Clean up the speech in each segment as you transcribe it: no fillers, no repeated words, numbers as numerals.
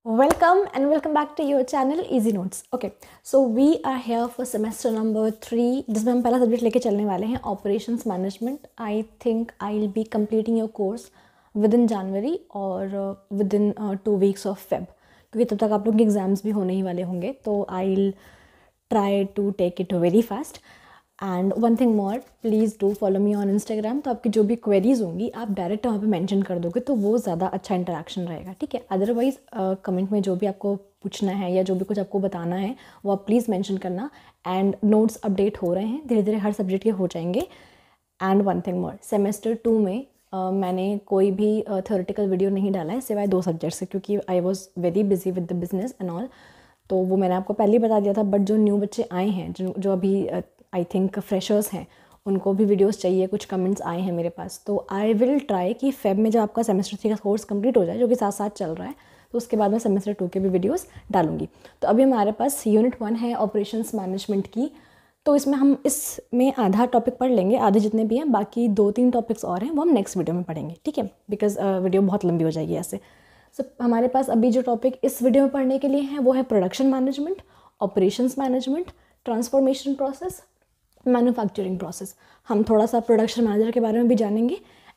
Welcome and welcome back to your channel Easy Notes. Okay, so we are here for semester number 3 जिसमें हम पहला subject लेके चलने वाले हैं operations management. I think I will be completing your course within January और within 2 weeks of Feb, क्योंकि तब तक आप लोग के एग्ज़ाम्स भी होने ही वाले होंगे. तो I will try to take it very fast. And one thing more, please do follow me on Instagram. तो आपकी जो भी क्वेरीज होंगी आप डायरेक्ट वहाँ पे मेंशन कर दोगे तो वो ज़्यादा अच्छा इंटरेक्शन रहेगा. ठीक है, अदरवाइज़ कमेंट में जो भी आपको पूछना है या जो भी कुछ आपको बताना है वो आप प्लीज़ मेंशन करना. एंड नोट्स अपडेट हो रहे हैं धीरे धीरे, हर सब्जेक्ट के हो जाएंगे. And one thing more, semester 2 में मैंने कोई भी थ्योरेटिकल वीडियो नहीं डाला है सिवाय 2 सब्जेक्ट से, क्योंकि I was very busy with the business and all. तो वो मैंने आपको पहले ही बता दिया था. बट जो न्यू बच्चे आए हैं, जो अभी आई थिंक फ्रेशर्स हैं, उनको भी वीडियोस चाहिए. कुछ कमेंट्स आए हैं मेरे पास, तो आई विल ट्राई कि फेब में जब आपका सेमेस्टर 3 का कोर्स कंप्लीट हो जाए, जो कि साथ साथ चल रहा है, तो उसके बाद मैं सेमेस्टर 2 के भी वीडियोस डालूंगी. तो अभी हमारे पास यूनिट 1 है ऑपरेशंस मैनेजमेंट की. तो इसमें आधा टॉपिक पढ़ लेंगे, आधे जितने भी हैं. बाकी 2-3 टॉपिक्स और हैं वो हम नेक्स्ट वीडियो में पढ़ेंगे. ठीक है, बिकॉज वीडियो बहुत लंबी हो जाएगी ऐसे. सो हमारे पास अभी जो टॉपिक इस वीडियो में पढ़ने के लिए हैं वो है production management, operations management, transformation process, manufacturing process. हम थोड़ा सा प्रोडक्शन मैनेजर के बारे में भी जानेंगे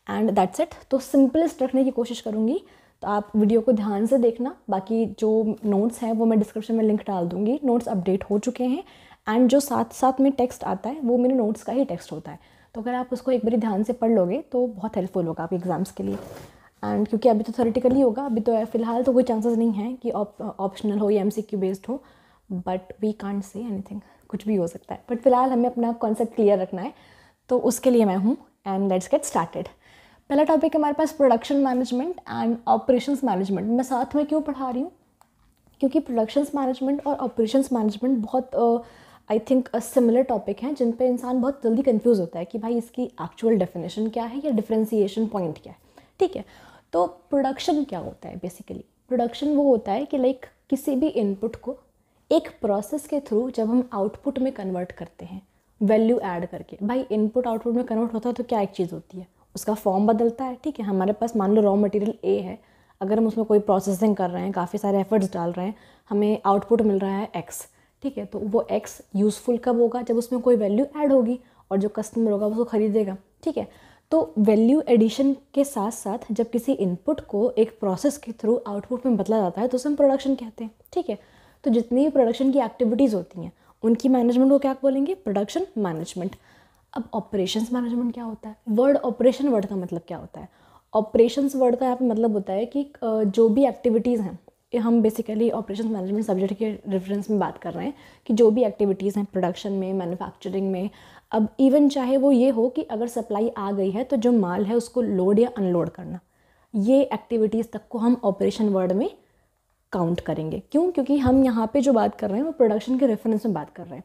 एंड दैट्स इट. तो सिंपलेस्ट रखने की कोशिश करूँगी, तो आप वीडियो को ध्यान से देखना. बाकी जो नोट्स हैं वो मैं डिस्क्रिप्शन में लिंक डाल दूँगी. नोट्स अपडेट हो चुके हैं एंड जो साथ साथ में टेक्स्ट आता है वो मेरे नोट्स का ही टेक्स्ट होता है. तो अगर आप उसको एक बारी ध्यान से पढ़ लोगे तो बहुत हेल्पफुल होगा आपके एग्ज़ाम्स के लिए. एंड क्योंकि अभी तो थ्योरेटिकली होगा, अभी तो फ़िलहाल तो कोई चांसेस नहीं है कि ऑप्शनल हो या MCQ बेस्ड हो. But we can't say anything, कुछ भी हो सकता है. बट फिलहाल हमें अपना कॉन्सेप्ट क्लियर रखना है, तो उसके लिए मैं हूँ. And let's get started. पहला टॉपिक है हमारे पास production management and operations management. मैं साथ में क्यों पढ़ा रही हूँ, क्योंकि प्रोडक्शंस मैनेजमेंट और ऑपरेशंस मैनेजमेंट बहुत आई थिंक सिमिलर टॉपिक हैं जिन पे इंसान बहुत जल्दी कंफ्यूज होता है कि भाई इसकी एक्चुअल डेफिनेशन क्या है या डिफ्रेंसिएशन पॉइंट क्या है. ठीक है, तो प्रोडक्शन क्या होता है बेसिकली? प्रोडक्शन वो होता है कि लाइक किसी भी इनपुट को एक प्रोसेस के थ्रू जब हम आउटपुट में कन्वर्ट करते हैं, वैल्यू ऐड करके. भाई इनपुट आउटपुट में कन्वर्ट होता है तो क्या एक चीज़ होती है, उसका फॉर्म बदलता है. ठीक है, हमारे पास मान लो रॉ मटेरियल A है, अगर हम उसमें कोई प्रोसेसिंग कर रहे हैं, काफ़ी सारे एफर्ट्स डाल रहे हैं, हमें आउटपुट मिल रहा है X. ठीक है, तो वो X यूज़फुल कब होगा? जब उसमें कोई वैल्यू ऐड होगी और जो कस्टमर होगा उसको खरीदेगा. ठीक है, तो वैल्यू एडिशन के साथ साथ जब किसी इनपुट को एक प्रोसेस के थ्रू आउटपुट में बदला जाता है तो उसे हम प्रोडक्शन कहते हैं. ठीक है, तो जितनी भी प्रोडक्शन की एक्टिविटीज़ होती हैं उनकी मैनेजमेंट को क्या बोलेंगे? Production management. अब ऑपरेशंस मैनेजमेंट क्या होता है? वर्ड ऑपरेशन वर्ड का मतलब क्या होता है? ऑपरेशंस वर्ड का यहाँ पे मतलब होता है कि जो भी एक्टिविटीज़ हैं, हम बेसिकली ऑपरेशंस मैनेजमेंट सब्जेक्ट के रेफरेंस में बात कर रहे हैं कि जो भी एक्टिविटीज़ हैं प्रोडक्शन में, मैन्युफैक्चरिंग में. अब इवन चाहे वो ये हो कि अगर सप्लाई आ गई है तो जो माल है उसको लोड या अनलोड करना, ये एक्टिविटीज़ तक को हम ऑपरेशन वर्ड में काउंट करेंगे. क्यों? क्योंकि हम यहाँ पे जो बात कर रहे हैं वो प्रोडक्शन के रेफरेंस में बात कर रहे हैं.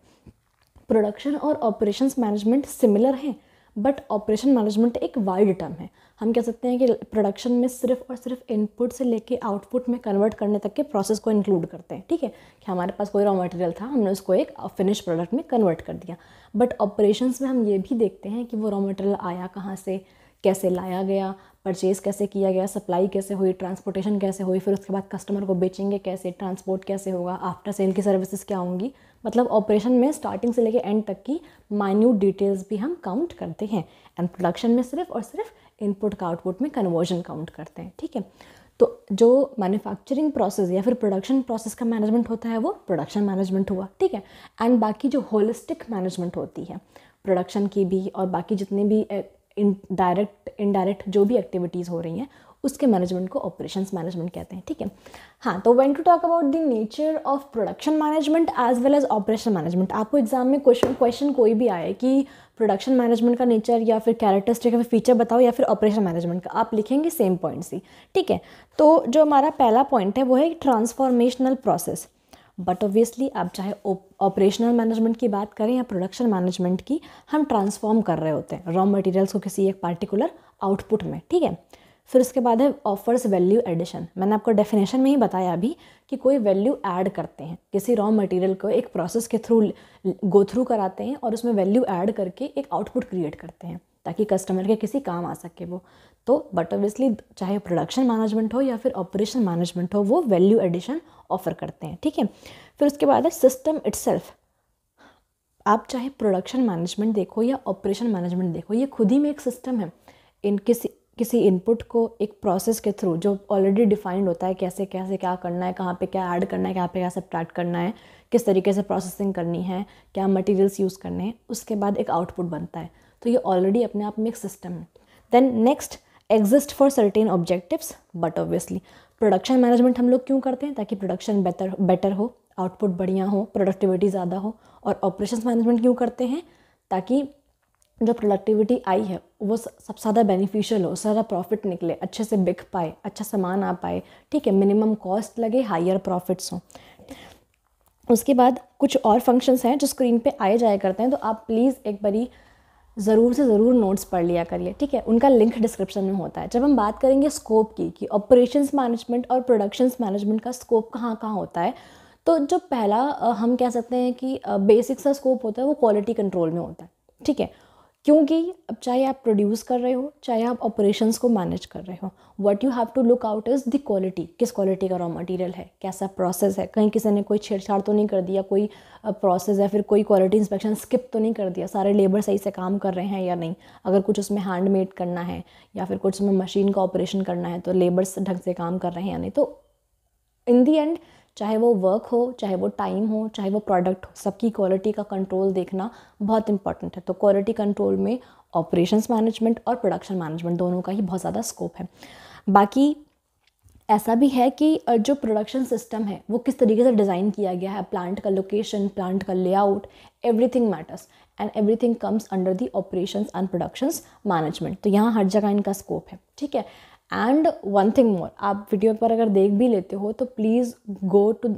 प्रोडक्शन और ऑपरेशंस मैनेजमेंट सिमिलर हैं, बट ऑपरेशन मैनेजमेंट एक वाइड टर्म है. हम कह सकते हैं कि प्रोडक्शन में सिर्फ और सिर्फ इनपुट से लेके आउटपुट में कन्वर्ट करने तक के प्रोसेस को इंक्लूड करते हैं. ठीक है, कि हमारे पास कोई रॉ मटेरियल था, हमने उसको एक फिनिश प्रोडक्ट में कन्वर्ट कर दिया. बट ऑपरेशंस में हम ये भी देखते हैं कि वो रॉ मटेरियल आया कहाँ से, कैसे लाया गया, परचेज़ कैसे किया गया, सप्लाई कैसे हुई, ट्रांसपोर्टेशन कैसे हुई, फिर उसके बाद कस्टमर को बेचेंगे कैसे, ट्रांसपोर्ट कैसे होगा, आफ्टर सेल की सर्विसेज क्या होंगी. मतलब ऑपरेशन में स्टार्टिंग से लेके एंड तक की माइन्यूट डिटेल्स भी हम काउंट करते हैं. एंड प्रोडक्शन में सिर्फ और सिर्फ इनपुट का आउटपुट में कन्वर्जन काउंट करते हैं. ठीक है, तो जो मैन्युफैक्चरिंग प्रोसेस या फिर प्रोडक्शन प्रोसेस का मैनेजमेंट होता है वो प्रोडक्शन मैनेजमेंट हुआ. ठीक है, एंड बाकी जो होलिस्टिक मैनेजमेंट होती है प्रोडक्शन की भी और बाकी जितने भी डायरेक्ट इनडायरेक्ट जो भी एक्टिविटीज़ हो रही हैं उसके मैनेजमेंट को ऑपरेशंस मैनेजमेंट कहते हैं. ठीक है, हाँ. तो when to talk about the nature of production management as well as operation management, आपको एग्जाम में क्वेश्चन कोई भी आए कि प्रोडक्शन मैनेजमेंट का नेचर या फिर कैरेक्टरिस्टिक या फिर फीचर बताओ या फिर ऑपरेशन मैनेजमेंट का, आप लिखेंगे सेम पॉइंट्स ही. ठीक है, तो जो हमारा पहला पॉइंट है वो है ट्रांसफॉर्मेशनल प्रोसेस. बट ऑब्वियसली आप चाहे ऑपरेशनल मैनेजमेंट की बात करें या प्रोडक्शन मैनेजमेंट की, हम ट्रांसफॉर्म कर रहे होते हैं रॉ मटेरियल्स को किसी एक पार्टिकुलर आउटपुट में. ठीक है, फिर उसके बाद है ऑफर्स वैल्यू एडिशन. मैंने आपको डेफिनेशन में ही बताया अभी कि कोई वैल्यू ऐड करते हैं, किसी रॉ मटेरियल को एक प्रोसेस के थ्रू गो थ्रू कराते हैं और उसमें वैल्यू ऐड करके एक आउटपुट क्रिएट करते हैं ताकि कस्टमर के किसी काम आ सके वो. तो बट ऑब्वियसली चाहे प्रोडक्शन मैनेजमेंट हो या फिर ऑपरेशन मैनेजमेंट हो, वो वैल्यू एडिशन ऑफर करते हैं, ठीक है। फिर उसके बाद है सिस्टम इटसेल्फ। आप चाहे प्रोडक्शन मैनेजमेंट देखो या ऑपरेशन मैनेजमेंट देखो, ये खुद ही में एक सिस्टम है। इन किसी इनपुट को एक प्रोसेस के थ्रू जो ऑलरेडी डिफाइंड होता है, कैसे कैसे क्या करना है, कहाँ पे क्या ऐड करना है, कहाँ पे क्या सब्ट्रैक्ट करना है, किस तरीके से प्रोसेसिंग करनी है, क्या मटेरियल्स यूज़ करने हैं, उसके बाद एक आउटपुट बनता है। तो ये ऑलरेडी अपने आप में एक सिस्टम है। Then next, exist for certain objectives, but obviously production management हम लोग क्यों करते हैं? ताकि प्रोडक्शन बेटर हो, आउटपुट बढ़िया हो, प्रोडक्टिविटी ज़्यादा हो। और ऑपरेशंस मैनेजमेंट क्यों करते हैं? ताकि जो प्रोडक्टिविटी आई है वो सबसे ज़्यादा बेनिफिशियल हो, ज़्यादा प्रॉफिट निकले, अच्छे से बिक पाए, अच्छा सामान आ पाए, ठीक है, मिनिमम कॉस्ट लगे, हायर प्रॉफिट्स हों। उसके बाद कुछ और फंक्शंस हैं जो स्क्रीन पे आए जाया करते हैं, तो आप प्लीज़ एक बारी ज़रूर से ज़रूर नोट्स पढ़ लिया करिए, ठीक है। उनका लिंक डिस्क्रिप्शन में होता है। जब हम बात करेंगे स्कोप की कि ऑपरेशंस मैनेजमेंट और प्रोडक्शंस मैनेजमेंट का स्कोप कहाँ कहाँ होता है, तो जो पहला हम कह सकते हैं कि बेसिक सा स्कोप होता है वो क्वालिटी कंट्रोल में होता है, ठीक है। क्योंकि अब चाहे आप प्रोड्यूस कर रहे हो, चाहे आप ऑपरेशंस को मैनेज कर रहे हो, what you have to look out is the quality. किस क्वालिटी का रॉ मटेरियल है, कैसा प्रोसेस है, कहीं किसी ने कोई छेड़छाड़ तो नहीं कर दिया, कोई प्रोसेस या फिर कोई क्वालिटी इंस्पेक्शन स्किप तो नहीं कर दिया, सारे लेबर सही से काम कर रहे हैं या नहीं। अगर कुछ उसमें हैंडमेड करना है या फिर कुछ उसमें मशीन का ऑपरेशन करना है तो लेबर्स ढंग से काम कर रहे हैं या नहीं। तो इन दी एंड चाहे वो वर्क हो, चाहे वो टाइम हो, चाहे वो प्रोडक्ट हो, सबकी क्वालिटी का कंट्रोल देखना बहुत इंपॉर्टेंट है। तो क्वालिटी कंट्रोल में ऑपरेशंस मैनेजमेंट और प्रोडक्शन मैनेजमेंट दोनों का ही बहुत ज़्यादा स्कोप है। बाकी ऐसा भी है कि जो प्रोडक्शन सिस्टम है वो किस तरीके से डिज़ाइन किया गया है, प्लांट का लोकेशन, प्लांट का layout, everything matters and everything comes under the operations and productions management. तो यहाँ हर जगह इनका स्कोप है, ठीक है। एंड वन थिंग मोर, आप वीडियो पर अगर देख भी लेते हो तो please go to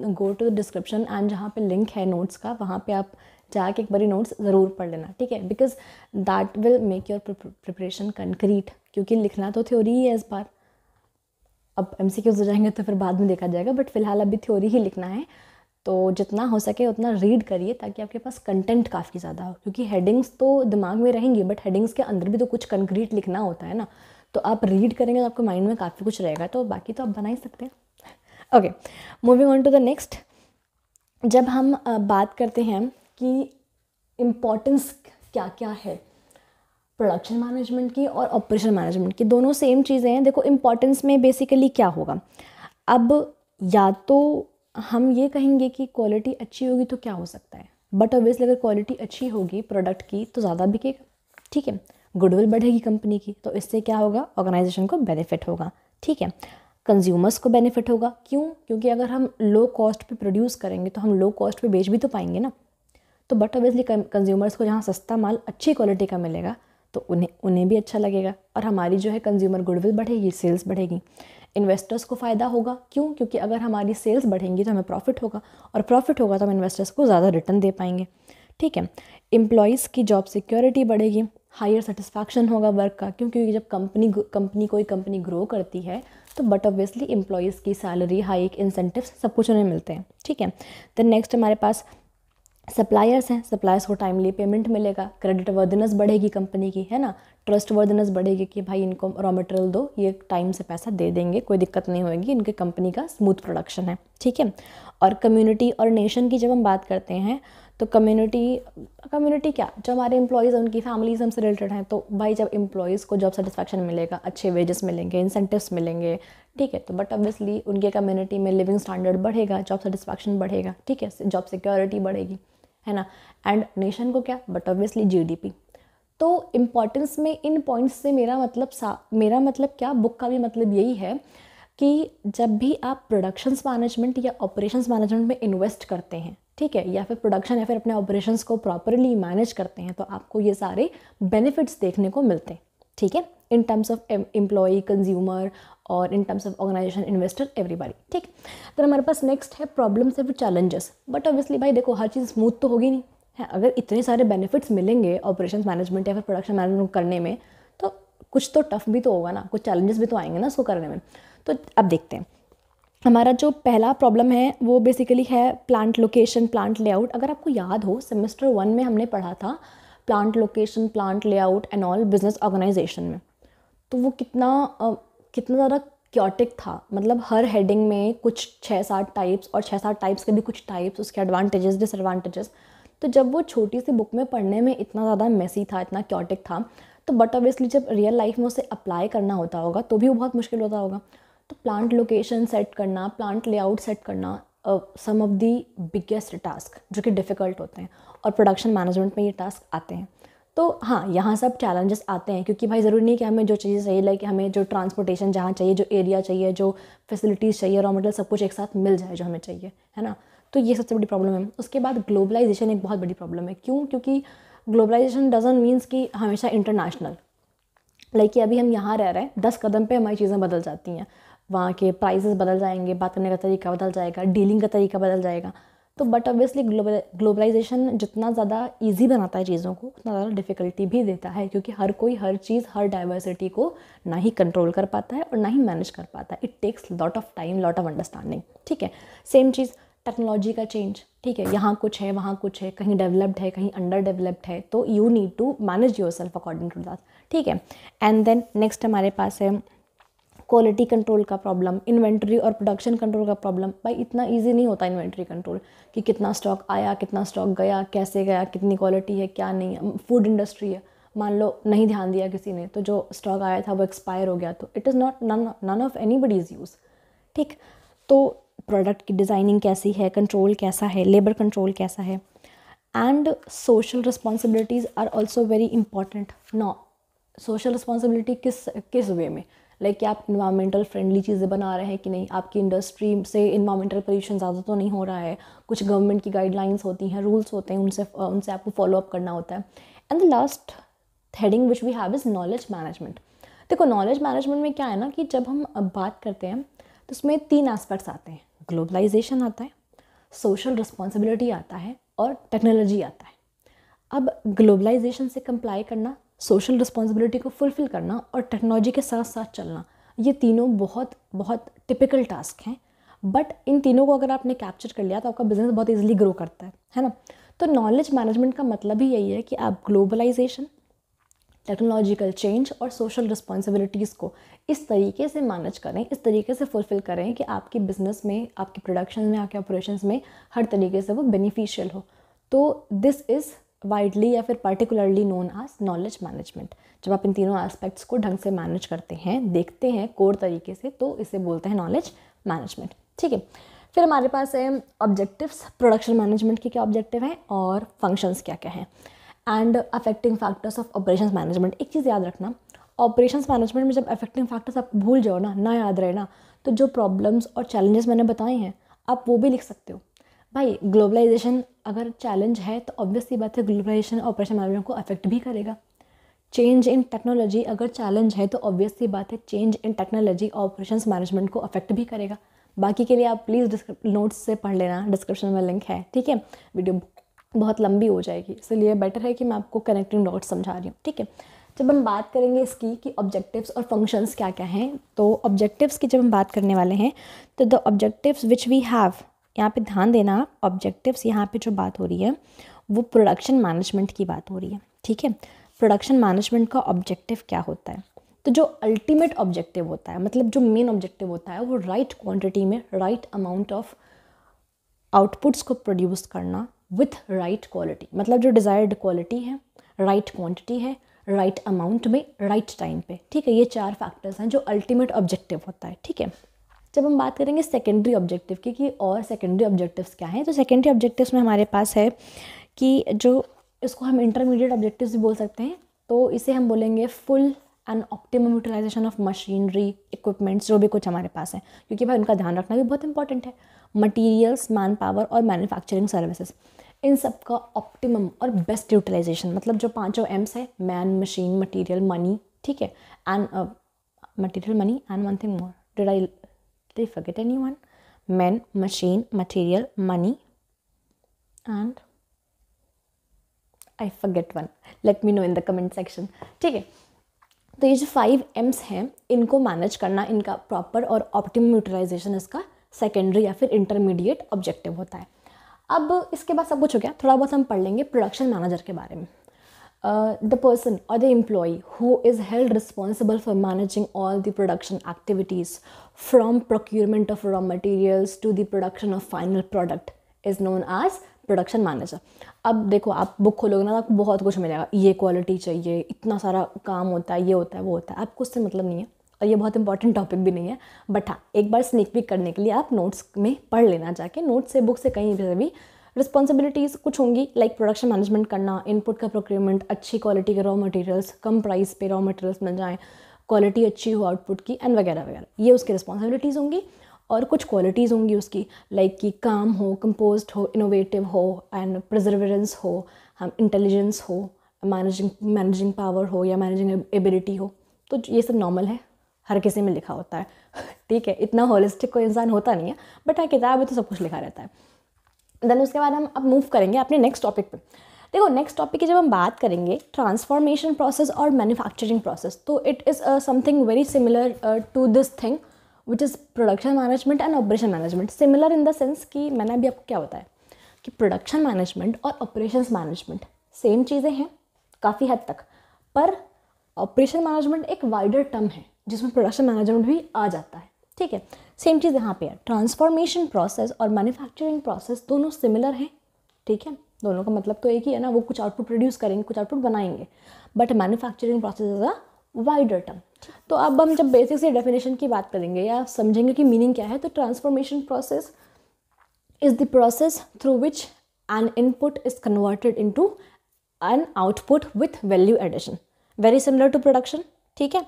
the description and जहाँ पे लिंक है नोट्स का, वहाँ पे आप जाके एक बारी नोट्स ज़रूर पढ़ लेना, ठीक है। Because that will make your preparation concrete, क्योंकि लिखना तो थ्योरी ही है इस बार। अब MCQs हो जाएंगे तो फिर बाद में देखा जाएगा, बट फिलहाल अभी थ्योरी ही लिखना है। तो जितना हो सके उतना रीड करिए ताकि आपके पास कंटेंट काफ़ी ज़्यादा हो, क्योंकि हेडिंग्स तो दिमाग में रहेंगी बट हेडिंग्स के अंदर भी तो कुछ कंक्रीट लिखना होता है ना। तो आप रीड करेंगे तो आपके माइंड में काफ़ी कुछ रहेगा, तो बाकी तो आप बना ही सकते हैं। Okay, moving on to the next. जब हम बात करते हैं कि इम्पॉर्टेंस क्या क्या है प्रोडक्शन मैनेजमेंट की और ऑपरेशन मैनेजमेंट की, दोनों सेम चीज़ें हैं। देखो इम्पॉर्टेंस में बेसिकली क्या होगा, अब या तो हम ये कहेंगे कि क्वालिटी अच्छी होगी तो क्या हो सकता है, बट ऑब्वियसली अगर क्वालिटी अच्छी होगी प्रोडक्ट की तो ज़्यादा बिकेगा, ठीक है, गुडविल बढ़ेगी कंपनी की, तो इससे क्या होगा, ऑर्गेनाइजेशन को बेनिफिट होगा, ठीक है, कंज्यूमर्स को बेनिफिट होगा। क्यों? क्योंकि अगर हम लो कॉस्ट पे प्रोड्यूस करेंगे तो हम लो कॉस्ट पे बेच भी तो पाएंगे ना। तो बट ऑब्वियसली कंज्यूमर्स को जहाँ सस्ता माल अच्छी क्वालिटी का मिलेगा तो उन्हें भी अच्छा लगेगा, और हमारी जो है कंज्यूमर गुडविल बढ़ेगी, सेल्स बढ़ेगी। इन्वेस्टर्स को फ़ायदा होगा, क्यों? क्योंकि अगर हमारी सेल्स बढ़ेंगी तो हमें प्रॉफिट होगा, और प्रॉफिट होगा तो हम इन्वेस्टर्स को ज़्यादा रिटर्न दे पाएंगे, ठीक है। एम्प्लॉयज़ की जॉब सिक्योरिटी बढ़ेगी, हायर सेटिस्फैक्शन होगा वर्क का, क्योंकि जब कोई कंपनी ग्रो करती है तो बट ऑब्वियसली एम्प्लॉयज़ की सैलरी हाइक, इंसेंटिव्स सब कुछ उन्हें मिलते हैं, ठीक है। देन नेक्स्ट हमारे पास सप्लायर्स हैं, सप्लायर्स को टाइमली पेमेंट मिलेगा, क्रेडिट वर्दिनेस बढ़ेगी कंपनी की, है ना, ट्रस्ट वर्दिनेस बढ़ेगी कि भाई इनको रॉ मटेरियल दो, ये टाइम से पैसा दे देंगे, कोई दिक्कत नहीं होगी, इनके कंपनी का स्मूथ प्रोडक्शन है, ठीक है। और कम्युनिटी और नेशन की जब हम बात करते हैं तो कम्युनिटी क्या, जो हमारे एम्प्लॉयज़ हैं उनकी फैमिलीज हमसे रिलेटेड हैं, तो भाई जब एम्प्लॉयज़ को जॉब सेटिस्फैक्शन मिलेगा, अच्छे वेजेस मिलेंगे, इंसेंटिव्स मिलेंगे, ठीक है, तो बट ऑब्वियसली उनके कम्युनिटी में लिविंग स्टैंडर्ड बढ़ेगा, जॉब सेटिस्फैक्शन बढ़ेगा, ठीक है, जॉब सिक्योरिटी बढ़ेगी, है ना। एंड नेशन को क्या, बट ऑब्वियसली GDP। तो इम्पॉर्टेंस में इन पॉइंट्स से मेरा मतलब क्या, बुक का भी मतलब यही है कि जब भी आप प्रोडक्शंस मैनेजमेंट या ऑपरेशंस मैनेजमेंट में इन्वेस्ट करते हैं, ठीक है, या फिर प्रोडक्शन या फिर अपने ऑपरेशंस को प्रॉपरली मैनेज करते हैं, तो आपको ये सारे बेनिफिट्स देखने को मिलते हैं, ठीक है, in terms of employ, consumer, और in terms of organisation, investor, everybody, ठीक। तो हमारे पास नेक्स्ट है प्रॉब्लम्स या फिर चैलेंजेस। बट ऑब्वियसली भाई देखो हर चीज़ स्मूथ तो होगी नहीं है, अगर इतने सारे बेनिफिट्स मिलेंगे ऑपरेशंस मैनेजमेंट या फिर प्रोडक्शन मैनेजमेंट करने में तो कुछ तो टफ भी तो होगा ना, कुछ चैलेंजेस भी तो आएंगे ना उसको करने में। तो अब देखते हैं, हमारा जो पहला प्रॉब्लम है वो बेसिकली है प्लांट लोकेशन, प्लांट लेआउट। अगर आपको याद हो सेमेस्टर 1 में हमने पढ़ा था plant location, plant layout and all business organisation में। तो वो कितना ज़्यादा क्योटिक था। मतलब हर हेडिंग में कुछ 6-7 टाइप्स, और 6-7 टाइप्स के भी कुछ टाइप्स, उसके एडवांटेजेस डिसएडवांटेजेस। तो जब वो छोटी सी बुक में पढ़ने में इतना ज़्यादा मेसी था, इतना क्योटिक था, तो बट ऑब्वियसली जब रियल लाइफ में उसे अप्लाई करना होता होगा तो भी वो बहुत मुश्किल होता होगा। तो प्लांट लोकेशन सेट करना, प्लांट लेआउट सेट करना, सम ऑफ दी बिगेस्ट टास्क जो कि डिफ़िकल्ट होते हैं, और प्रोडक्शन मैनेजमेंट में ये टास्क आते हैं। तो हाँ, यहाँ सब चैलेंजेस आते हैं, क्योंकि भाई ज़रूरी नहीं कि हमें जो चीज़ें चाहिए, लाइक हमें जो ट्रांसपोर्टेशन जहाँ चाहिए, जो एरिया चाहिए, जो फैसिलिटीज़ चाहिए, रॉ मटेरियल सब कुछ एक साथ मिल जाए जो हमें चाहिए, है ना। तो ये सबसे बड़ी प्रॉब्लम है। उसके बाद ग्लोबलाइजेशन एक बहुत बड़ी प्रॉब्लम है। क्यों? क्योंकि ग्लोबलाइजेशन डजंट मीन्स कि हमेशा इंटरनेशनल, लाइक कि अभी हम यहाँ रह रहे हैं, 10 कदम पे हमारी चीज़ें बदल जाती हैं, वहाँ के प्राइसेस बदल जाएंगे, बात करने का तरीका बदल जाएगा, डीलिंग का तरीका बदल जाएगा। तो बट ऑब्वियसली ग्लोबलाइजेशन जितना ज़्यादा इजी बनाता है चीज़ों को, उतना ज़्यादा डिफ़िकल्टी भी देता है, क्योंकि हर कोई हर चीज़, हर डाइवर्सिटी को ना ही कंट्रोल कर पाता है और ना ही मैनेज कर पाता है। It takes lot of time, lot of understanding, ठीक है। सेम चीज़ टेक्नोलॉजी का चेंज, ठीक है, यहाँ कुछ है, वहाँ कुछ है, कहीं डेवलप्ड है, कहीं अंडर डेवलप्ड है, तो you need to manage yourself according to that, ठीक है। एंड देन नेक्स्ट हमारे पास है क्वालिटी कंट्रोल का प्रॉब्लम, इन्वेंट्री और प्रोडक्शन कंट्रोल का प्रॉब्लम। भाई इतना इजी नहीं होता इन्वेंट्री कंट्रोल, कि कितना स्टॉक आया, कितना स्टॉक गया, कैसे गया, कितनी क्वालिटी है, क्या नहीं है। फूड इंडस्ट्री है, मान लो नहीं ध्यान दिया किसी ने, तो जो स्टॉक आया था वो एक्सपायर हो गया, तो it is not none of anybody's use, ठीक। तो प्रोडक्ट की डिज़ाइनिंग कैसी है, कंट्रोल कैसा है, लेबर कंट्रोल कैसा है। And social responsibilities are also very important. No, social responsibility किस वे में, लाइक कि आप इन्वायरमेंटल फ्रेंडली चीज़ें बना रहे हैं कि नहीं, आपकी इंडस्ट्री से इन्वायरमेंटल पोल्यूशन ज़्यादा तो नहीं हो रहा है, कुछ गवर्नमेंट की गाइडलाइंस होती हैं, रूल्स होते हैं, उनसे आपको फॉलो अप करना होता है। And the last heading which we have is knowledge management. देखो नॉलेज मैनेजमेंट में क्या है ना, कि जब हम बात करते हैं तो उसमें 3 एस्पेक्ट्स आते हैं। ग्लोबलाइजेशन आता है, सोशल रिस्पॉन्सिबिलिटी आता है, और टेक्नोलॉजी आता है। अब ग्लोबलाइजेशन से कंप्लाई करना, सोशल रिस्पॉन्सिबिलिटी को फुलफ़िल करना, और टेक्नोलॉजी के साथ साथ चलना, ये तीनों बहुत बहुत टिपिकल टास्क हैं। बट इन तीनों को अगर आपने कैप्चर कर लिया तो आपका बिजनेस बहुत इजीली ग्रो करता है ना। तो नॉलेज मैनेजमेंट का मतलब ही यही है कि आप ग्लोबलाइजेशन, टेक्नोलॉजिकल चेंज और सोशल रिस्पॉन्सिबिलिटीज़ को इस तरीके से मैनेज करें, इस तरीके से फुलफ़िल करें कि आपके बिज़नेस में, आपके प्रोडक्शन में, आपके ऑपरेशंस में हर तरीके से वो बेनिफिशियल हो। तो दिस इज़ वाइडली या फिर particularly known as knowledge management. जब आप इन तीनों एस्पेक्ट्स को ढंग से मैनेज करते हैं, देखते हैं कोर तरीके से, तो इसे बोलते हैं नॉलेज मैनेजमेंट, ठीक है। फिर हमारे पास है ऑब्जेक्टिव्स। प्रोडक्शन मैनेजमेंट के क्या ऑब्जेक्टिव हैं और फंक्शंस क्या क्या हैं, and affecting factors of operations management. एक चीज़ याद रखना, ऑपरेशंस मैनेजमेंट में जब अफेक्टिंग फैक्टर्स आप भूल जाओ ना याद रहे ना, तो जो प्रॉब्लम्स और चैलेंजेस मैंने बताए हैं आप वो भी लिख सकते हो। भाई ग्लोबलाइजेशन अगर चैलेंज है तो ऑब्वियसली बात है ग्लोबलाइजेशन ऑपरेशन मैनेजमेंट को अफेक्ट भी करेगा। चेंज इन टेक्नोलॉजी अगर चैलेंज है तो ऑब्वियसली बात है change in technology operations management को अफेक्ट भी करेगा। बाकी के लिए आप प्लीज़ नोट्स से पढ़ लेना, डिस्क्रिप्शन में लिंक है, ठीक है। वीडियो बहुत लंबी हो जाएगी, इसलिए बेटर है कि मैं आपको कनेक्टिंग डॉट्स समझा रही हूँ, ठीक है। जब हम बात करेंगे इसकी कि ऑब्जेक्टिव्स और फंक्शंस क्या क्या हैं, तो ऑब्जेक्टिव्स की जब हम बात करने वाले हैं तो the objectives which we have, यहाँ पे ध्यान देना, ऑब्जेक्टिव्स यहाँ पे जो बात हो रही है वो प्रोडक्शन मैनेजमेंट की बात हो रही है, ठीक है। प्रोडक्शन मैनेजमेंट का ऑब्जेक्टिव क्या होता है, तो जो अल्टीमेट ऑब्जेक्टिव होता है, मतलब जो मेन ऑब्जेक्टिव होता है, वो राइट क्वांटिटी में राइट अमाउंट ऑफ आउटपुट्स को प्रोड्यूस करना विथ राइट क्वालिटी। मतलब जो डिज़ायर्ड क्वालिटी है, राइट क्वांटिटी है, राइट अमाउंट में, राइट टाइम पे, ठीक है। ये 4 फैक्टर्स हैं जो अल्टीमेट ऑब्जेक्टिव होता है, ठीक है। जब हम बात करेंगे सेकेंडरी ऑब्जेक्टिव की कि और सेकेंडरी ऑब्जेक्टिव्स क्या हैं, तो सेकेंडरी ऑब्जेक्टिव्स में हमारे पास है कि जो इसको हम इंटरमीडिएट ऑब्जेक्टिव्स भी बोल सकते हैं, तो इसे हम बोलेंगे full and optimum utilisation of machinery, equipments, जो भी कुछ हमारे पास है, क्योंकि भाई उनका ध्यान रखना भी बहुत इंपॉर्टेंट है। मटीरियल्स, मैन पावर और मैन्युफैक्चरिंग सर्विसेज, इन सब का ऑप्टिमम और बेस्ट यूटिलाइजेशन, मतलब जो 5 एम्स है, मैन, मशीन, मटीरियल, मनी, ठीक है। And material, money and one thing more, did I forget anyone? Man, machine, material, money and I forget one, let me know in the comment section, ठीक है। तो ये जो 5 AIIMS हैं, इनको manage करना, इनका प्रॉपर और ऑप्टिमम यूटिलाइजेशन इसका सेकेंडरी या फिर इंटरमीडिएट ऑब्जेक्टिव होता है। अब इसके बाद सब कुछ हो गया, थोड़ा बहुत हम पढ़ लेंगे प्रोडक्शन मैनेजर के बारे में। the person or the employee who is held responsible for managing all the production activities from procurement of raw materials to the production of final product is known as production manager. अब देखो आप book खोलोगे ना, आपको बहुत कुछ मिलेगा, ये क्वालिटी चाहिए, इतना सारा काम होता है, ये होता है, वो होता है, आपको उससे मतलब नहीं है और ये बहुत इंपॉर्टेंट टॉपिक भी नहीं है। बट हाँ, एक बार स्नीक पीक करने के लिए आप नोट्स में पढ़ लेना, जाके नोट से बुक से कहीं भी रिस्पॉन्सिबिलिटीज़ कुछ होंगी, लाइक प्रोडक्शन मैनेजमेंट करना, इनपुट का प्रोक्योरमेंट, अच्छी क्वालिटी के रॉ मटेरियल्स, कम प्राइस पे रॉ मटेरियल्स मिल जाएँ, क्वालिटी अच्छी हो आउटपुट की, एंड वगैरह वगैरह, ये उसकी रिस्पॉन्सिबिलिटीज़ होंगी। और कुछ क्वालिटीज़ होंगी उसकी, लाइक कि काम हो, कंपोज्ड हो, इनोवेटिव हो, एंड प्रिजर्वेरेंस हो, हम इंटेलिजेंस हो, मैनेजिंग पावर हो या मैनेजिंग एबिलिटी हो। तो ये सब नॉर्मल है, हर किसी में लिखा होता है ठीक है, इतना होलिस्टिक कोई इंसान होता नहीं है, बट हाँ किताब में तो सब कुछ लिखा रहता है। देन उसके बाद हम अब मूव करेंगे अपने नेक्स्ट टॉपिक पे। देखो नेक्स्ट टॉपिक की जब हम बात करेंगे ट्रांसफॉर्मेशन प्रोसेस और मैन्युफैक्चरिंग प्रोसेस, तो it is something very similar to this thing which is production management and operation management. Similar in the sense कि मैंने अभी आपको क्या बताया कि प्रोडक्शन मैनेजमेंट और ऑपरेशंस मैनेजमेंट सेम चीज़ें हैं काफ़ी हद तक, पर ऑपरेशन मैनेजमेंट एक वाइडर टर्म है जिसमें प्रोडक्शन मैनेजमेंट भी आ जाता है। ठीक है, सेम चीज़ यहाँ पे है। ट्रांसफॉर्मेशन प्रोसेस और मैन्युफैक्चरिंग प्रोसेस दोनों सिमिलर हैं। ठीक है, दोनों का मतलब तो एक ही है ना, वो कुछ आउटपुट प्रोड्यूस करेंगे, कुछ आउटपुट बनाएंगे, but manufacturing process is a wider term. तो अब हम जब बेसिक से डेफिनेशन की बात करेंगे या समझेंगे कि मीनिंग क्या है, तो transformation process is the process through which an input is converted into an output with value addition, very similar to production. ठीक है,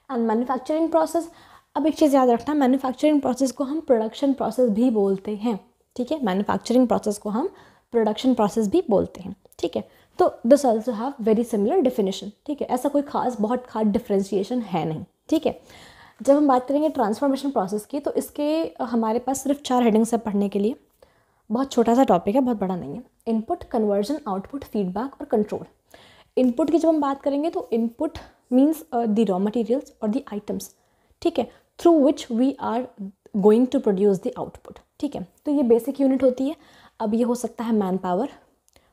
एंड मैन्युफैक्चरिंग प्रोसेस, अब एक चीज़ याद रखना, मैन्युफैक्चरिंग प्रोसेस को हम प्रोडक्शन प्रोसेस भी बोलते हैं। ठीक है, मैन्युफैक्चरिंग प्रोसेस को हम प्रोडक्शन प्रोसेस भी बोलते हैं। ठीक है, तो this also have very similar definition. ठीक है, ऐसा कोई बहुत खास डिफ्रेंशिएशन है नहीं। ठीक है, जब हम बात करेंगे ट्रांसफॉर्मेशन प्रोसेस की, तो इसके हमारे पास सिर्फ 4 हेडिंग्स है पढ़ने के लिए, बहुत छोटा सा टॉपिक है, बहुत बड़ा नहीं है। इनपुट, कन्वर्जन, आउटपुट, फीडबैक और कंट्रोल। इनपुट की जब हम बात करेंगे तो input means the raw materials और द आइटम्स, ठीक है, through which we are going to produce the output. ठीक है, तो ये बेसिक यूनिट होती है। अब ये हो सकता है मैन पावर,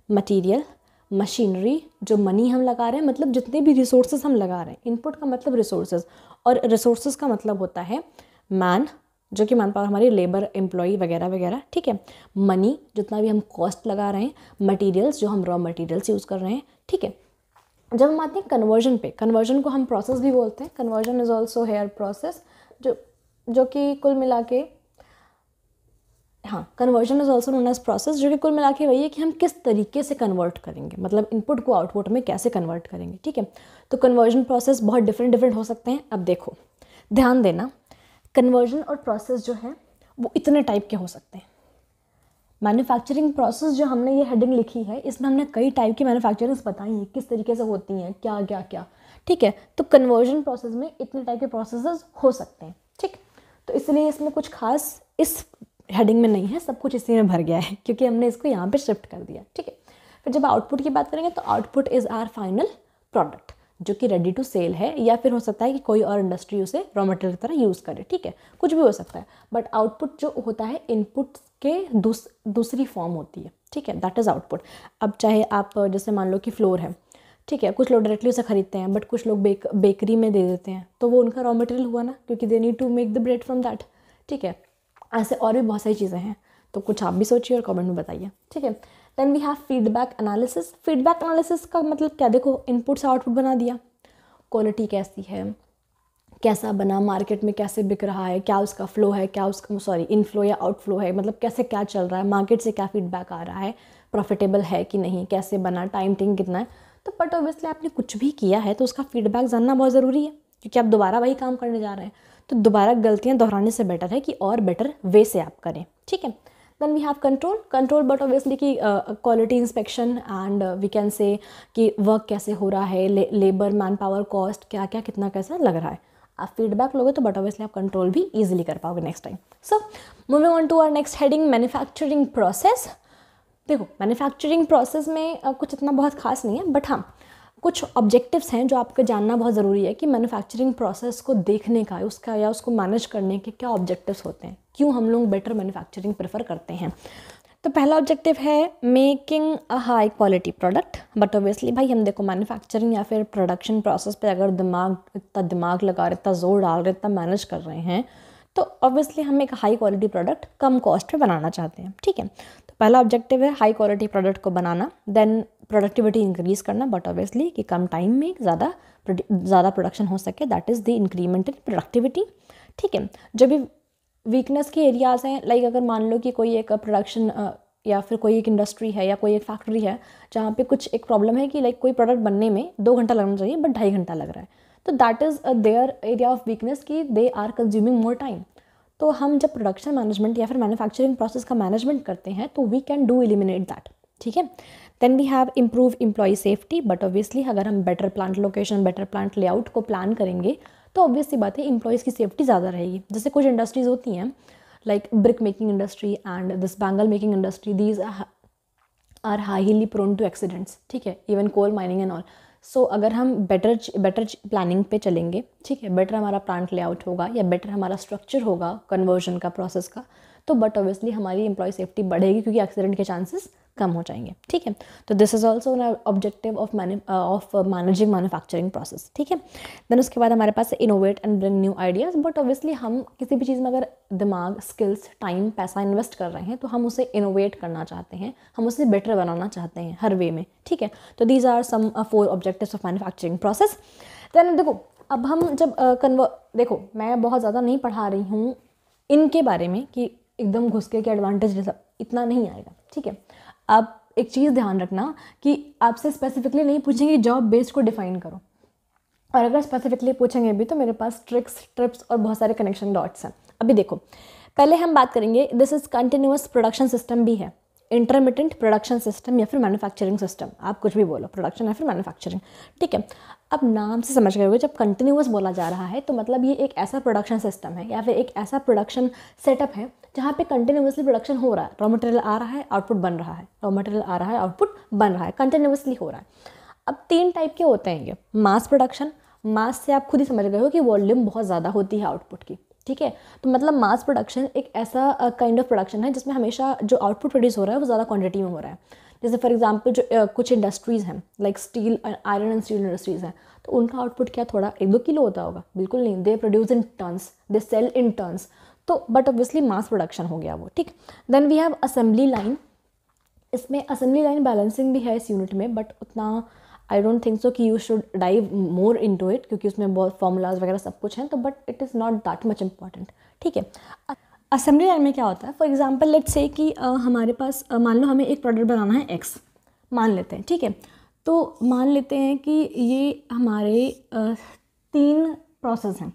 मटीरियल, मशीनरी, जो मनी हम लगा रहे हैं, मतलब जितने भी रिसोर्सेज हम लगा रहे हैं। इनपुट का मतलब रिसोर्सेज, और रिसोर्सेज का मतलब होता है मैन, जो कि मैन पावर हमारी लेबर, एम्प्लॉई वगैरह वगैरह। ठीक है, मनी, जितना भी हम कॉस्ट लगा रहे हैं, मटीरियल्स, जो हम रॉ मटीरियल्स यूज़ कर रहे हैं। ठीक है, जब हम आते हैं कन्वर्जन पे, कन्वर्जन को हम प्रोसेस भी बोलते हैं। Conversion is also here process, जो कि कुल मिला के, हाँ, conversion is also known as process, जो कि कुल मिला के वही है कि हम किस तरीके से कन्वर्ट करेंगे, मतलब इनपुट को आउटपुट में कैसे कन्वर्ट करेंगे। ठीक है, तो कन्वर्जन प्रोसेस बहुत डिफरेंट हो सकते हैं। अब देखो ध्यान देना, कन्वर्जन और प्रोसेस जो है वो इतने टाइप के हो सकते हैं। मैन्युफैक्चरिंग प्रोसेस जो हमने ये हेडिंग लिखी है, इसमें हमने कई टाइप की मैन्युफैक्चरिंग्स बताई हैं, किस तरीके से होती हैं, क्या क्या क्या। ठीक है, तो कन्वर्जन प्रोसेस में इतने टाइप के प्रोसेसेस हो सकते हैं। ठीक, तो इसलिए इसमें कुछ खास इस हेडिंग में नहीं है, सब कुछ इसी में भर गया है क्योंकि हमने इसको यहाँ पे शिफ्ट कर दिया। ठीक है, फिर जब आउटपुट की बात करेंगे तो output is our final product, जो कि रेडी टू सेल है, या फिर हो सकता है कि कोई और इंडस्ट्री उसे रॉ मटेरियल की तरह यूज़ करे। ठीक है, कुछ भी हो सकता है, बट आउटपुट जो होता है इनपुट के दूसरी फॉर्म होती है। ठीक है, दैट इज़ आउटपुट। अब चाहे आप जैसे मान लो कि फ्लोर है, ठीक है, कुछ लोग डायरेक्टली उसे खरीदते हैं, बट कुछ लोग बेकरी में दे देते हैं, तो वो उनका रॉ मटेरियल हुआ ना, क्योंकि they need to make the bread from that. ठीक है, ऐसे और भी बहुत सारी चीज़ें हैं, तो कुछ आप भी सोचिए और कमेंट में बताइए। ठीक है, then we have feedback analysis. Feedback analysis का मतलब क्या, देखो इनपुट से आउटपुट बना दिया, क्वालिटी कैसी है, कैसा बना, मार्केट में कैसे बिक रहा है, क्या उसका फ्लो है, क्या उसका इनफ्लो या आउटफ्लो है, मतलब कैसे क्या चल रहा है, मार्केट से क्या फीडबैक आ रहा है, प्रॉफिटेबल है कि नहीं, कैसे बना, टाइम टिंग कितना है। तो बट ऑब्वियसली आपने कुछ भी किया है तो उसका फीडबैक जानना बहुत ज़रूरी है, क्योंकि आप दोबारा वही काम करने जा रहे हैं, तो दोबारा गलतियां दोहराने से बेटर है कि और बेटर वे से आप करें। ठीक है, then we have control, but obviously कि quality inspection, and we can say कि वर्क कैसे हो रहा है, लेबर, मैन पावर, कॉस्ट, क्या क्या कितना कैसा लग रहा है। आप फीडबैक लोगे तो बट ऑब्वियसली आप कंट्रोल भी ईजिली कर पाओगे next time. So moving on to our next heading, manufacturing process. देखो मैन्युफैक्चरिंग प्रोसेस में कुछ इतना बहुत खास नहीं है, बट हाँ कुछ ऑब्जेक्टिव्स हैं जो आपको जानना बहुत ज़रूरी है कि मैन्युफैक्चरिंग प्रोसेस को देखने का, उसका या उसको मैनेज करने के क्या ऑब्जेक्टिव्स होते हैं, क्यों हम लोग बेटर मैन्युफैक्चरिंग प्रेफर करते हैं। तो पहला ऑब्जेक्टिव है making a high quality product, but obviously भाई हम देखो मैन्युफैक्चरिंग या फिर प्रोडक्शन प्रोसेस पे अगर इतना दिमाग लगा रहे, इतना जोर डाल रहे, इतना मैनेज कर रहे हैं, तो ऑब्वियसली हम एक हाई क्वालिटी प्रोडक्ट कम कॉस्ट पे बनाना चाहते हैं, ठीक है। तो पहला ऑब्जेक्टिव है हाई क्वालिटी प्रोडक्ट को बनाना, देन प्रोडक्टिविटी इंक्रीज़ करना, बट ऑब्वियसली कि कम टाइम में ज़्यादा प्रोडक्शन हो सके, that is the increment in productivity, ठीक है। जो भी वीकनेस के एरियाज़ हैं, लाइक अगर मान लो कि कोई एक प्रोडक्शन या फिर कोई एक इंडस्ट्री है या कोई एक फैक्ट्री है जहाँ पे कुछ एक प्रॉब्लम है कि लाइक कोई प्रोडक्ट बनने में 2 घंटा लगना चाहिए बट 2.5 घंटा लग रहा है, तो that is their area of weakness कि they are consuming more time. तो हम जब प्रोडक्शन मैनेजमेंट या फिर मैन्युफैक्चरिंग प्रोसेस का मैनेजमेंट करते हैं तो we can do eliminate that, ठीक है। Then we have improve employ safety, but obviously अगर हम better plant location, better plant layout को प्लान करेंगे तो ऑब्वियस सी बात है एम्प्लॉयज़ की सेफ्टी ज़्यादा रहेगी। जैसे कुछ इंडस्ट्रीज़ होती हैं like brick making industry and this bangle making industry, these are highly prone to accidents, ठीक है, even coal mining and all. So अगर हम बेटर प्लानिंग पे चलेंगे, ठीक है, बेटर हमारा प्लांट लेआउट होगा या बेटर हमारा स्ट्रक्चर होगा कन्वर्जन का, प्रोसेस का, तो बट ऑब्वियसली हमारी एम्प्लॉय सेफ्टी बढ़ेगी क्योंकि एक्सीडेंट के चांसेस कम हो जाएंगे, ठीक है। तो this is also an objective of managing manufacturing process, ठीक है। देन उसके बाद हमारे पास innovate and bring new ideas, but obviously हम किसी भी चीज़ में अगर दिमाग, स्किल्स, टाइम, पैसा इन्वेस्ट कर रहे हैं तो हम उसे इनोवेट करना चाहते हैं, हम उसे बेटर बनाना चाहते हैं हर वे में, ठीक है। तो these are some 4 objectives of manufacturing process. Then देखो अब हम जब देखो मैं बहुत ज़्यादा नहीं पढ़ा रही हूँ इनके बारे में कि एकदम घुस के एडवांटेज इतना नहीं आएगा, ठीक है। आप एक चीज़ ध्यान रखना कि आपसे स्पेसिफिकली नहीं पूछेंगे जॉब बेस्ड को डिफाइन करो, और अगर स्पेसिफिकली पूछेंगे भी तो मेरे पास ट्रिक्स, ट्रिप्स और बहुत सारे कनेक्शन डॉट्स हैं। अभी देखो पहले हम बात करेंगे, this is continuous production system भी है, इंटरमिटेंट प्रोडक्शन सिस्टम या फिर मैन्युफैक्चरिंग सिस्टम, आप कुछ भी बोलो, प्रोडक्शन या फिर मैन्युफैक्चरिंग, ठीक है। अब नाम से समझ गए होगे जब कंटिन्यूअस बोला जा रहा है तो मतलब ये एक ऐसा प्रोडक्शन सिस्टम है या फिर एक ऐसा प्रोडक्शन सेटअप है जहाँ पे कंटिन्यूअसली प्रोडक्शन हो रहा है, रॉ मटेरियल आ रहा है, आउटपुट बन रहा है, रॉ मटेरियल आ रहा है, आउटपुट बन रहा है, कंटिन्यूअसली हो रहा है। अब 3 टाइप के होते हैं ये, मास प्रोडक्शन, मास से आप खुद ही समझ गए हो कि वॉल्यूम बहुत ज़्यादा होती है आउटपुट की, ठीक है। तो मतलब मास प्रोडक्शन एक ऐसा काइंड ऑफ प्रोडक्शन है जिसमें हमेशा जो आउटपुट प्रोड्यूस हो रहा है वो ज़्यादा क्वांटिटी में हो रहा है। जैसे फॉर एग्जांपल जो कुछ इंडस्ट्रीज़ हैं like steel, iron and steel industries हैं, तो उनका आउटपुट क्या थोड़ा 1-2 किलो होता होगा, बिल्कुल नहीं, they produce in tons, they sell in tons, तो बट ऑब्वियसली मास प्रोडक्शन हो गया वो, ठीक। Then we have assembly line, इसमें असेंबली लाइन बैलेंसिंग भी है इस यूनिट में, बट उतना आई डोंट थिंक सो कि you should dive more into it क्योंकि उसमें बहुत फॉर्मूलाज वगैरह सब कुछ हैं, तो but it is not that much important, ठीक है। असेंबली लाइन में क्या होता है, फॉर एग्जांपल लेट्स से कि हमारे पास मान लो हमें एक प्रोडक्ट बनाना है एक्स, मान लेते हैं, ठीक है। तो मान लेते हैं कि ये हमारे 3 प्रोसेस हैं,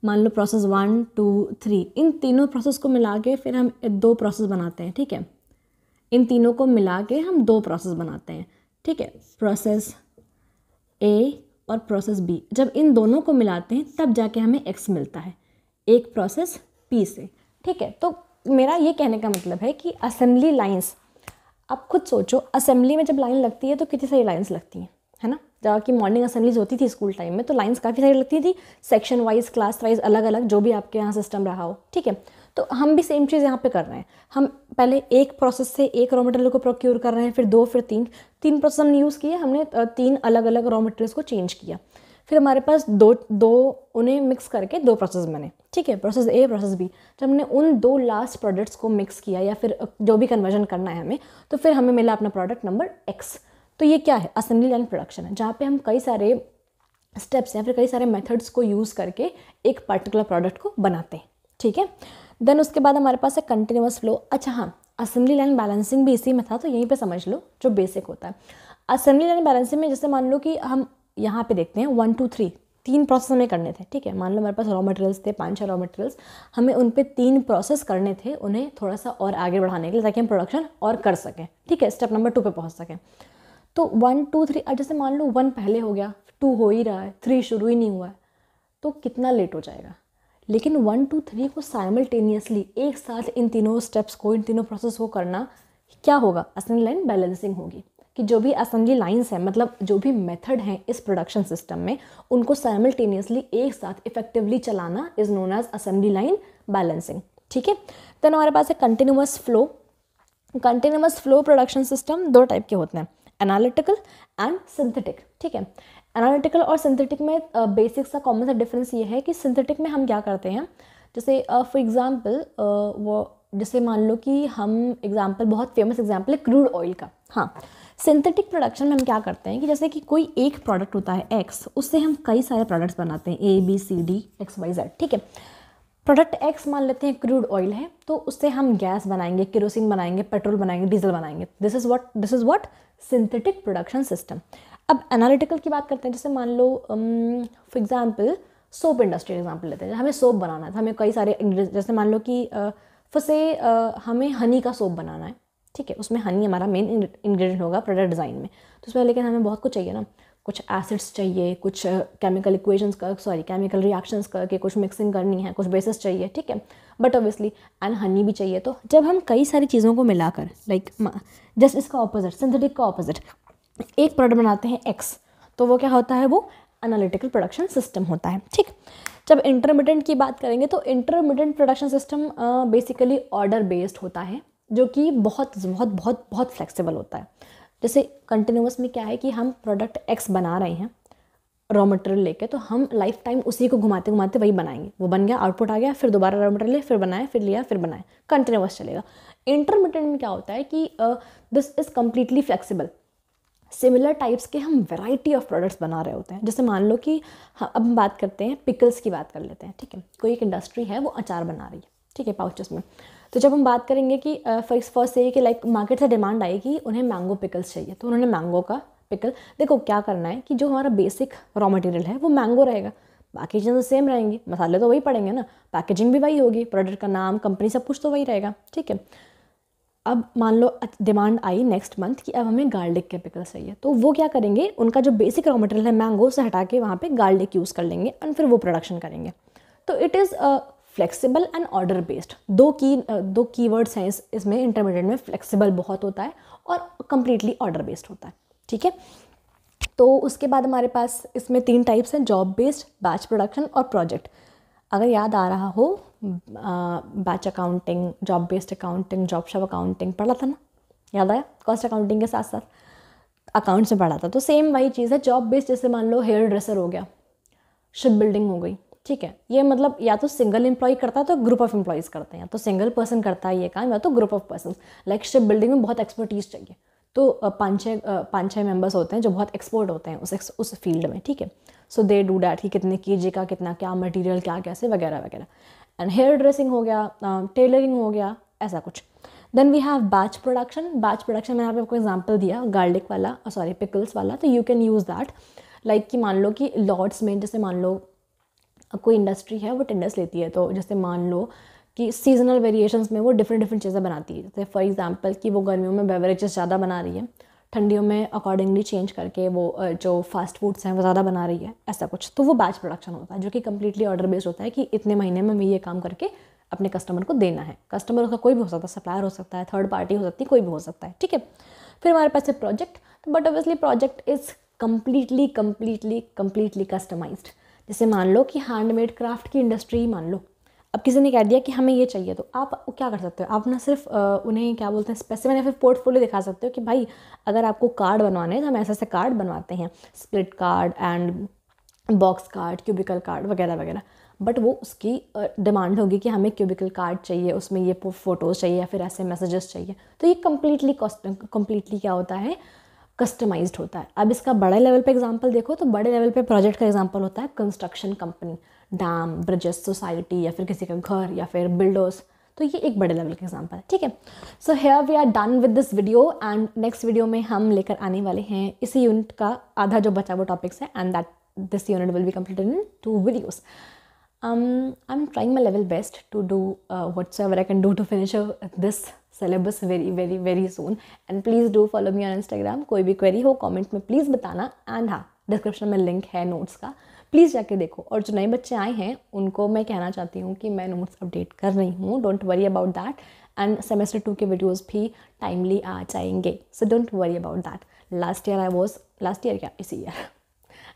मान लो प्रोसेस 1, 2, 3, इन तीनों प्रोसेस को मिला के फिर हम 2 प्रोसेस बनाते हैं, ठीक है। इन तीनों को मिला के हम 2 प्रोसेस बनाते हैं, ठीक है, प्रोसेस ए और प्रोसेस बी। जब इन दोनों को मिलाते हैं तब जाके हमें एक्स मिलता है, एक प्रोसेस पी से, ठीक है। तो मेरा ये कहने का मतलब है कि असेंबली लाइंस, आप खुद सोचो असेंबली में जब लाइन लगती है तो कितनी सारी लाइंस लगती हैं, है ना। जहाँ की मॉर्निंग असेंबलीज होती थी स्कूल टाइम में तो लाइंस काफ़ी सारी लगती थी, सेक्शन वाइज, क्लास वाइज, अलग अलग, जो भी आपके यहाँ सिस्टम रहा हो, ठीक है। तो हम भी सेम चीज़ यहाँ पे कर रहे हैं, हम पहले एक प्रोसेस से एक रॉ मटेरियल को प्रोक्योर कर रहे हैं, फिर 2, फिर 3 प्रोसेस हमने यूज़ किए, हमने 3 अलग अलग रॉ मटेरियल्स को चेंज किया, फिर हमारे पास दो उन्हें मिक्स करके 2 प्रोसेस बने, ठीक है, प्रोसेस ए, प्रोसेस बी। जब हमने उन 2 लास्ट प्रोडक्ट्स को मिक्स किया या फिर जो भी कन्वर्जन करना है हमें, तो फिर हमें मिला अपना प्रोडक्ट नंबर एक्स। तो ये क्या है, असेंबली लाइन प्रोडक्शन है, जहाँ पे हम कई सारे स्टेप्स या फिर कई सारे मेथड्स को यूज़ करके एक पर्टिकुलर प्रोडक्ट को बनाते हैं, ठीक है। देन उसके बाद हमारे पास है कंटिन्यूअस फ्लो। अच्छा हाँ, असेंबली लाइन बैलेंसिंग भी इसी में था, तो यहीं पे समझ लो जो बेसिक होता है। असेंबली लाइन बैलेंसिंग में जैसे मान लो कि हम यहाँ पे देखते हैं 1, 2, 3 प्रोसेस हमें करने थे, ठीक है। मान लो हमारे पास रॉ मटेरियल्स थे 5-6 रॉ मटेरियल्स, हमें उन पे 3 प्रोसेस करने थे, उन्हें थोड़ा सा और आगे बढ़ाने के लिए ताकि हम प्रोडक्शन और कर सकें, ठीक है, स्टेप नंबर 2 पे पहुँच सकें। तो 1, 2, 3, अब जैसे मान लो 1 पहले हो गया, 2 हो ही रहा है, 3 शुरू ही नहीं हुआ है, तो कितना लेट हो जाएगा। लेकिन 1, 2, 3 को साइमल्टेनियसली एक साथ इन तीनों स्टेप्स को, इन तीनों प्रोसेस को करना, क्या होगा, असेंबली लाइन बैलेंसिंग होगी। कि जो भी असेंबली लाइंस हैं, मतलब जो भी मेथड हैं इस प्रोडक्शन सिस्टम में, उनको साइमल्टेनियसली एक साथ इफेक्टिवली चलाना is known as assembly line balancing, ठीक है। देन हमारे पास है continuous flow. Continuous flow production system दो टाइप के होते हैं, एनालिटिकल एंड सिंथेटिक, ठीक है। एनालिटिकल और सिंथेटिक में बेसिक सा कॉमन सा डिफरेंस ये है कि सिंथेटिक में हम क्या करते हैं, जैसे फॉर एग्जांपल वो जैसे मान लो कि हम एग्जांपल, बहुत फेमस एग्जांपल है क्रूड ऑयल का। हाँ, सिंथेटिक प्रोडक्शन में हम क्या करते हैं कि जैसे कि कोई एक प्रोडक्ट होता है एक्स, उससे हम कई सारे प्रोडक्ट्स बनाते हैं A B C D XYZ, ठीक है। प्रोडक्ट एक्स मान लेते हैं क्रूड ऑयल है, तो उससे हम गैस बनाएंगे, केरोसिन बनाएंगे, पेट्रोल बनाएंगे, डीजल बनाएंगे। This is what synthetic production system. अब एनालिटिकल की बात करते हैं, जैसे मान लो for example soap industry example लेते हैं, हमें सोप बनाना है, तो हमें कई सारे जैसे मान लो कि हमें हनी का सोप बनाना है, ठीक है। उसमें हनी हमारा मेन इंग्रेडिएंट होगा प्रोडक्ट डिज़ाइन में, तो उसमें लेकिन हमें बहुत कुछ चाहिए ना, कुछ एसिड्स चाहिए, कुछ केमिकल इक्वेशंस केमिकल रिएक्शंस करके कुछ मिक्सिंग करनी है, कुछ बेसिस चाहिए, ठीक है। बट ऑब्वियसली एंड हनी भी चाहिए। तो जब हम कई सारी चीज़ों को मिलाकर लाइक जस्ट इसका ऑपोजिट, सिंथेटिक का ऑपोजिट, एक प्रोडक्ट बनाते हैं एक्स, तो वो क्या होता है, वो एनालिटिकल प्रोडक्शन सिस्टम होता है, ठीक। जब इंटरमीडिएट की बात करेंगे तो intermediate production system basically order based होता है, जो कि बहुत बहुत बहुत बहुत फ्लेक्सिबल होता है। जैसे कंटिन्यूअस में क्या है कि हम प्रोडक्ट एक्स बना रहे हैं रॉ मटेरियल लेके, तो हम लाइफ टाइम उसी को घुमाते घुमाते वही बनाएंगे, वो बन गया, आउटपुट आ गया, फिर दोबारा रॉ मटेरियल ले, फिर बनाए, फिर लिया, फिर बनाए, कंटिन्यूअस चलेगा। इंटरमीडिएट में क्या होता है कि this is completely flexible, similar types के हम वैरायटी ऑफ प्रोडक्ट्स बना रहे होते हैं। जैसे मान लो कि अब हम बात करते हैं पिकल्स की बात कर लेते हैं, ठीक है। कोई एक इंडस्ट्री है, वो अचार बना रही है, ठीक है, पाउचेस में। तो जब हम बात करेंगे कि फर्स्ट से कि लाइक मार्केट से डिमांड आई कि उन्हें मैंगो पिकल्स चाहिए, तो उन्होंने मैंगो का पिकल, देखो क्या करना है कि जो हमारा बेसिक रॉ मटेरियल है वो मैंगो रहेगा, बाकी चीज़ें सेम रहेंगी, मसाले तो वही पड़ेंगे ना, पैकेजिंग भी वही होगी, प्रोडक्ट का नाम, कंपनी, सब कुछ तो वही रहेगा, ठीक है। अब मान लो डिमांड आई नेक्स्ट मंथ कि अब हमें गार्लिक के पिकल्स चाहिए, तो वो क्या करेंगे, उनका जो बेसिक रॉ मटेरियल है मैंगो से हटा के वहाँ पे गार्लिक यूज़ कर लेंगे एंड फिर वो प्रोडक्शन करेंगे। तो it is flexible and order based. दो कीवर्ड्स हैं इसमें, इंटरमीडिएट में फ्लेक्सिबल बहुत होता है और कंप्लीटली ऑर्डर बेस्ड होता है, ठीक है। तो उसके बाद हमारे पास इसमें 3 टाइप्स हैं, जॉब बेस्ड, बैच प्रोडक्शन और प्रोजेक्ट। अगर याद आ रहा हो, batch accounting, job based accounting, job shop accounting पढ़ा था ना, याद आया, कॉस्ट अकाउंटिंग के साथ साथ अकाउंट्स में पढ़ा था। तो सेम वही चीज़ है, जॉब बेस्ड जैसे मान लो हेयर ड्रेसर हो गया, शिप बिल्डिंग हो गई, ठीक है। ये मतलब या तो सिंगल एम्प्लॉय करता है तो ग्रुप ऑफ एम्प्लॉयज़ करते हैं, या तो सिंगल पर्सन करता है ये काम, या तो group of person. Like ship building में बहुत एक्सपर्टीज़ चाहिए, तो 5-6 मेंबर्स होते हैं जो बहुत एक्सपर्ट होते हैं उस फील्ड में, ठीक है। सो दे डू डैट कि कितने केजी का कितना क्या मटेरियल, क्या कैसे, वगैरह वगैरह। एंड हेयर ड्रेसिंग हो गया, टेलरिंग हो गया, ऐसा कुछ। Then we have batch production. Batch production मैंने यहाँ पे आपको एग्जांपल दिया गार्लिक वाला, सॉरी पिकल्स वाला, तो you can use that. Like कि मान लो कि लॉट्स में, जैसे मान लो कोई इंडस्ट्री है वो टेंडर्स लेती है, तो जैसे मान लो कि सीजनल वेरिएशंस में वो डिफरेंट चीज़ें बनाती है। जैसे फॉर एग्जांपल कि वो गर्मियों में बेवरेजेस ज़्यादा बना रही है, ठंडियों में अकॉर्डिंगली चेंज करके वो जो फास्ट फूड्स हैं वो ज़्यादा बना रही है, ऐसा कुछ। तो वो बैच प्रोडक्शन होता है, जो कि कम्प्लीटली ऑर्डर बेस्ड होता है कि इतने महीने में हमें ये काम करके अपने कस्टमर को देना है। कस्टमर का कोई भी हो सकता है, सप्लायर हो सकता है, थर्ड पार्टी हो सकती है, कोई भी हो सकता है, ठीक है। फिर हमारे पास है project. But obviously project is completely customised. जैसे मान लो कि हैंडमेड क्राफ्ट की इंडस्ट्री मान लो, अब किसी ने कह दिया कि हमें ये चाहिए, तो आप क्या कर सकते हो, आप ना सिर्फ उन्हें क्या बोलते हैं, स्पेसिफिक या फिर पोर्टफोलियो दिखा सकते हो कि भाई अगर आपको कार्ड बनवाने हैं तो हम ऐसे ऐसे कार्ड बनवाते हैं, split card and box card, cubicle card वगैरह वगैरह। बट वो उसकी डिमांड होगी कि हमें क्यूबिकल कार्ड चाहिए, उसमें ये फ़ोटोज़ चाहिए या फिर ऐसे मैसेजेस चाहिए। तो ये कम्प्लीटली क्या होता है, कस्टमाइज्ड होता है। अब इसका बड़े लेवल पे एग्जांपल देखो तो बड़े लेवल पे प्रोजेक्ट का एग्जांपल होता है construction company, dam, bridges, society, या फिर किसी का घर, या फिर बिल्डर्स। तो ये एक बड़े लेवल का एग्जांपल है, ठीक है। So here we are done with this video and next video में हम लेकर आने वाले हैं इसी यूनिट का आधा जो बचा वो टॉपिक्स है, and that this unit will be completed in 2 videos. I'm trying my level best to do whatsoever I can do to finish this syllabus very soon. And please do follow me on Instagram. कोई भी query हो comment में please बताना, and हाँ description में link है notes का, please जाके देखो। और जो नए बच्चे आए हैं उनको मैं कहना चाहती हूँ कि मैं नोट्स अपडेट कर रही हूँ, don't worry about that, end semester 2 के वीडियोज़ भी टाइमली आ जाएंगे, so don't worry about that. Last year क्या इसी year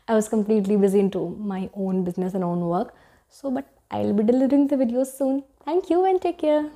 I was completely busy into my own business and own work. So, but I'll be delivering the videos soon. Thank you and take care.